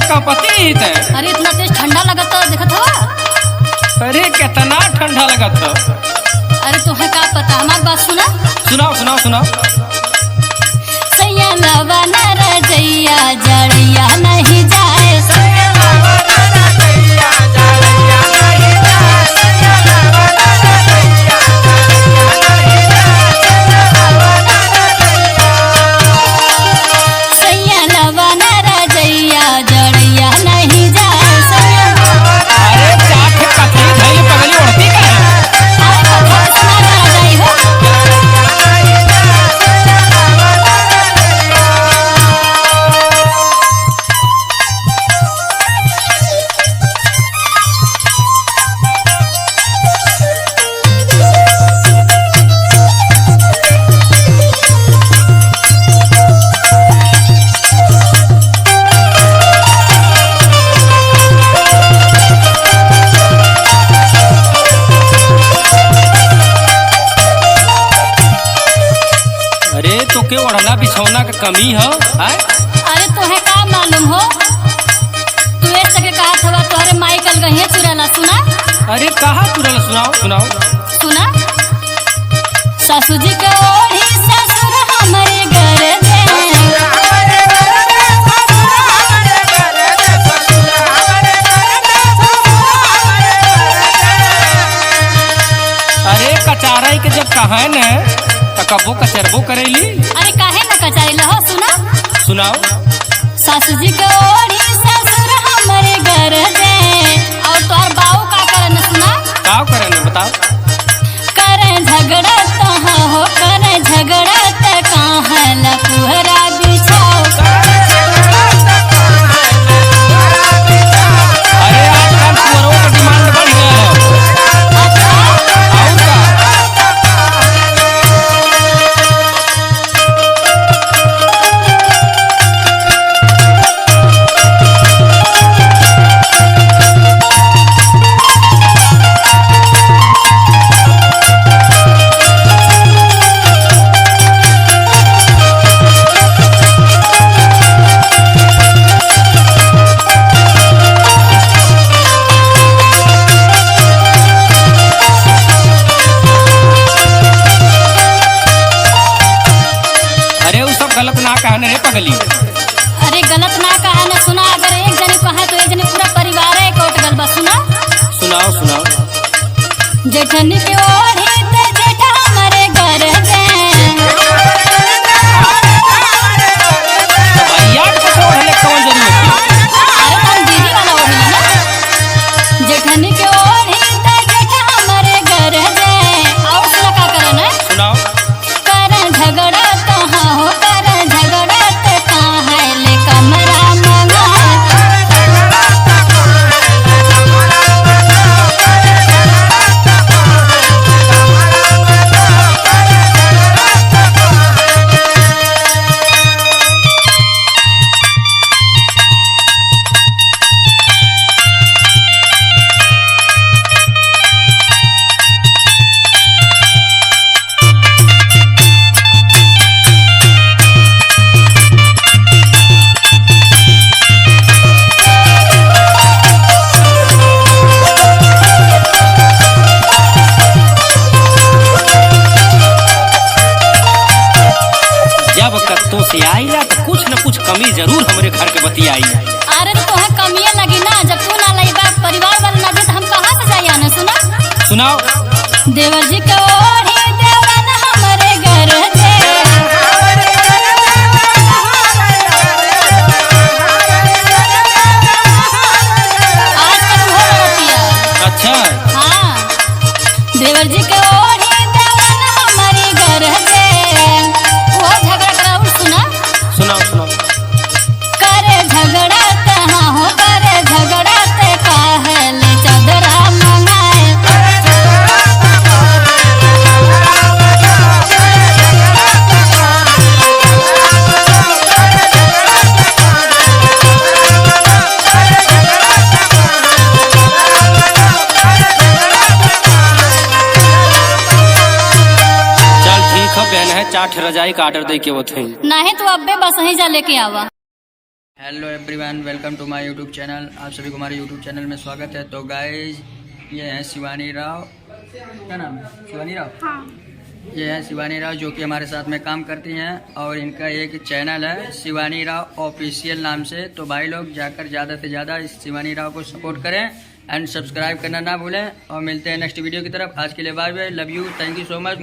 का पति थे। अरे इतना तेज ठंडा लगत तो देखत हवा। अरे कितना ठंडा लगत हो। अरे तुम्हें का पता, हमार बात सुना। सुनाओ सुनाओ सुनाओ। सैया लवन रजैया जड़ैया नहीं जाए, सैया लवन रजैया जड़ैया नहीं जाए, सैया लवन रजैया जड़ैया नहीं जाए, सैया लवन। अरे चाट कथई धइल पगली उड़ती का है। अरे कथा सुना कर जाई हो। अरे तो के ओढ़ना बिछौना का कमी है? अरे तोहे का मालूम हो, तू एक सके कहा था तोहरे माई कल गहिए चुराला। सुना अरे कहाँ तुरंत सुनाओ सुनाओ। सुना। सासू जी के ओढ़ी ससुर हमारे घर दे, अरे कचाराई के जब कहा है न तो कबो कचरबो करेली। अरे काहे न कचाई लहो। सुना। सुनाओ। सासू जी के ओढ़ी ससुर हमारे घर दे, और तोहर बाऊ का करन। सुना। का करे न बताओ। करे झगड़ा तहाँ हो, करे झगड़ा त कहाँ लपुहरा बिछाओ। अरे आजकल कुंवरों का डिमांड बढ़ गया है। अच्छा। और का? अरे वो सब गलत ना कहने रे पगली। अरे गलत ना कहा न। सुना। अगर एक जने कहा तो एक जने पूरा परिवार है कोट गल बा। सुना। सुनाओ सुनाओ। जेठनी के ओढ़ी ते जेठा हमारे घर दे, भैया के तो ओढ़ले कौन जरूरत है? अरे हम दीदी वाला ओढ़ी ना। जेठनी के ओढ़ी ते जेठा हमारे घर दे, और सुना का करन है। सुनाओ। कर झगड़ा तहाँ हो, कर झगड़ा त कहाँ ले कमरा मंगा। जब कत्तो से आईला तो कुछ न कुछ कमी जरूर हमरे घर के बतियाई। अरे तो तोहे कमियां लगी ना, जब तू ना लईबा परिवार वाला ना दे तो हम कहाँ से जाइया ना। सुना। सुनाओ। देवर जी के ओढ़ी देवन हमारे घर दे, आज तक वो रहतिया। अच्छा। हाँ। देवर जी के ओढ़ी देवन हमारे घर दे, वो झगड़ा कराऊ। सुना। सुनाओ सुनाओ। करे झगड़ा तहाँ हो, करे झगड़ा ते काहे ले चदरा मंगाए। चाट रजाई का ऑर्डर दे के वो थे। नहीं तो अब्बे बस ही जा लेके आवा। हेलो एवरीवन, वेलकम टू माय यूट्यूब चैनल। आप सभी को हमारे यूट्यूब चैनल में स्वागत है। तो गाइज, ये हैं शिवानी राव। क्या नाम है? शिवानी राव। हाँ। ये हैं शिवानी राव जो कि हमारे साथ में काम करती हैं और इनका एक चैनल है शिवानी राव ऑफिशियल नाम से। तो भाई लोग जाकर ज़्यादा से ज़्यादा इस शिवानी राव को सपोर्ट करें एंड सब्सक्राइब करना ना भूलें। और मिलते हैं नेक्स्ट वीडियो की तरफ। आज के लिए bye bye, love you, thank you so मच।